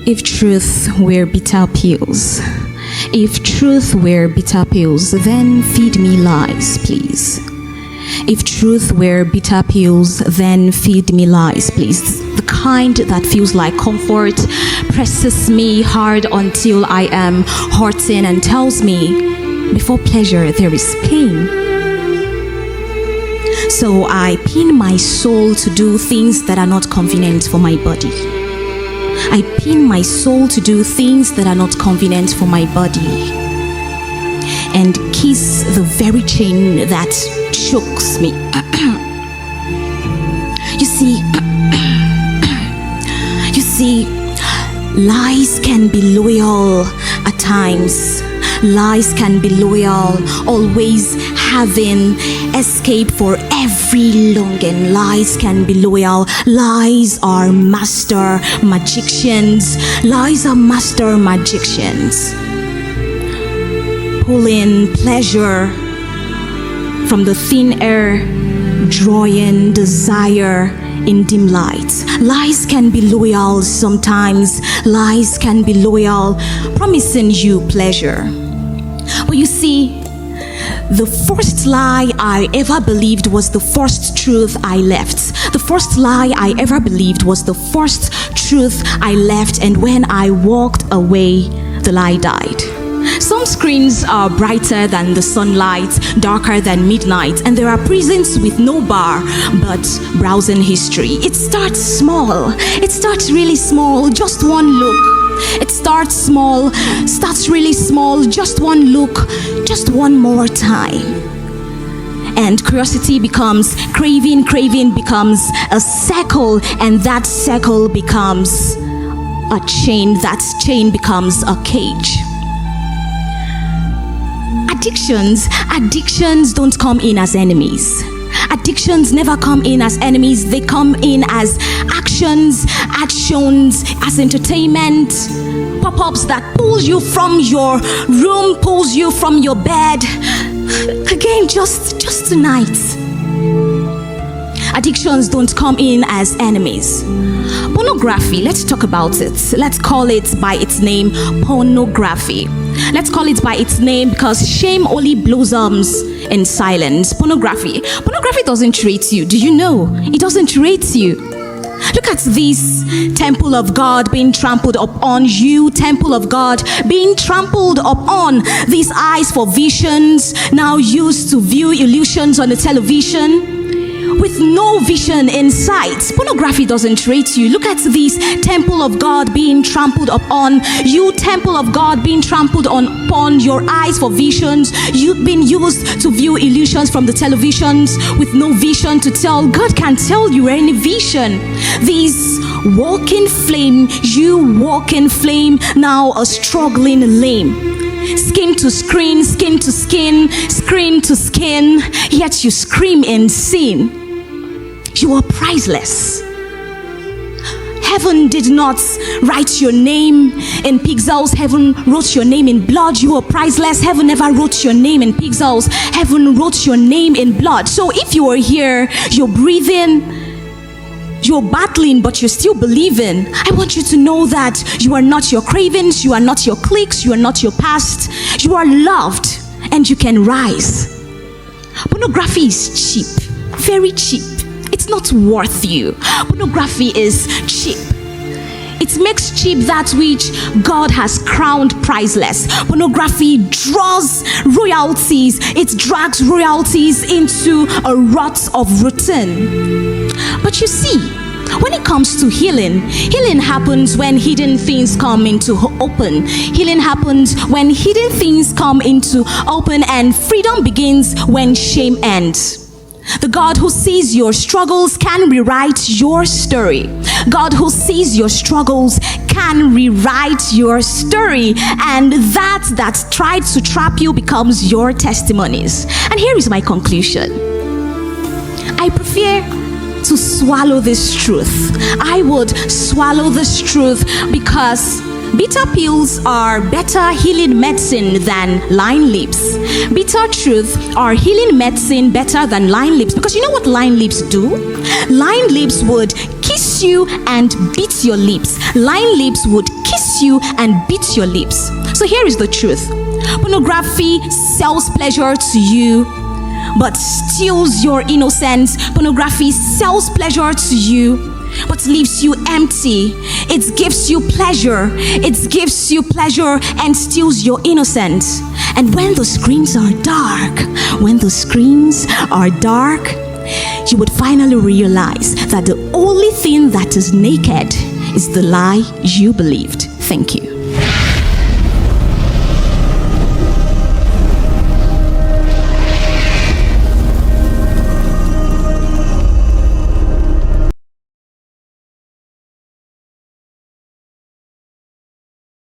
If truth were bitter pills, if truth were bitter pills, then feed me lies, please. If truth were bitter pills, then feed me lies, please. The kind that feels like comfort, presses me hard until I am hurting and tells me, before pleasure there is pain. So I pin my soul to do things that are not convenient for my body. I pin my soul to do things that are not convenient for my body, and kiss the very chain that chokes me. You see, lies can be loyal at times. Lies can be loyal, always having escape for every longing. Lies can be loyal. Lies are master magicians. Lies are master magicians. Pulling pleasure from the thin air, drawing desire in dim light. Lies can be loyal sometimes. Lies can be loyal, promising you pleasure. But you see, the first lie I ever believed was the first truth I left. The first lie I ever believed was the first truth I left, and when I walked away, the lie died. Some screens are brighter than the sunlight, darker than midnight, and there are prisons with no bar but browsing history. It starts small. It starts really small, just one look. It starts small, starts really small, just one look, just one more time. And curiosity becomes craving, craving becomes a circle, and that circle becomes a chain, that chain becomes a cage. Addictions don't come in as enemies. Addictions never come in as enemies. They come in as actions, as entertainment, pop-ups that pulls you from your room, pulls you from your bed. Again, just tonight. Addictions don't come in as enemies. Pornography, let's talk about it. Let's call it by its name, pornography. Let's call it by its name because shame only blossoms in silence. Pornography doesn't rate you. Do you know? It doesn't rate you. Look at this temple of God being trampled upon. You, temple of God, being trampled upon. These eyes for visions, now used to view illusions on the television, with no vision in sight. Pornography doesn't rate you. Look at this temple of God being trampled upon. You, temple of God, being trampled upon. Your eyes for visions. You've been used to view illusions from the televisions with no vision to tell. God can't tell you any vision. This walking flame, you walking flame, now a struggling lame. Skin to screen, skin to skin, screen to skin, yet you scream in sin. You are priceless. Heaven did not write your name in pixels. Heaven wrote your name in blood. You are priceless. Heaven never wrote your name in pixels. Heaven wrote your name in blood. So if you are here, you're breathing, you're battling, but you're still believing, I want you to know that you are not your cravings, you are not your cliques, you are not your past. You are loved and you can rise. Pornography is cheap, very cheap. It's not worth you. Pornography is cheap. It makes cheap that which God has crowned priceless. Pornography draws royalties. It drags royalties into a rut of routine. But you see, when it comes to healing, healing happens when hidden things come into open. Healing happens when hidden things come into open, and freedom begins when shame ends. The God who sees your struggles can rewrite your story. God who sees your struggles can rewrite your story, and that tried to trap you becomes your testimonies. And here is my conclusion. I prefer to swallow this truth. I would swallow this truth because Bitter pills are better healing medicine than lying lips. Bitter truth are healing medicine better than lying lips. Because you know what lying lips do? Lying lips would kiss you and beat your lips. Lying lips would kiss you and beat your lips. So here is the truth. Pornography sells pleasure to you but steals your innocence. Pornography sells pleasure to you but leaves you empty. It gives you pleasure. It gives you pleasure and steals your innocence. And when the screens are dark, you would finally realize that the only thing that is naked is the lie you believed. Thank you.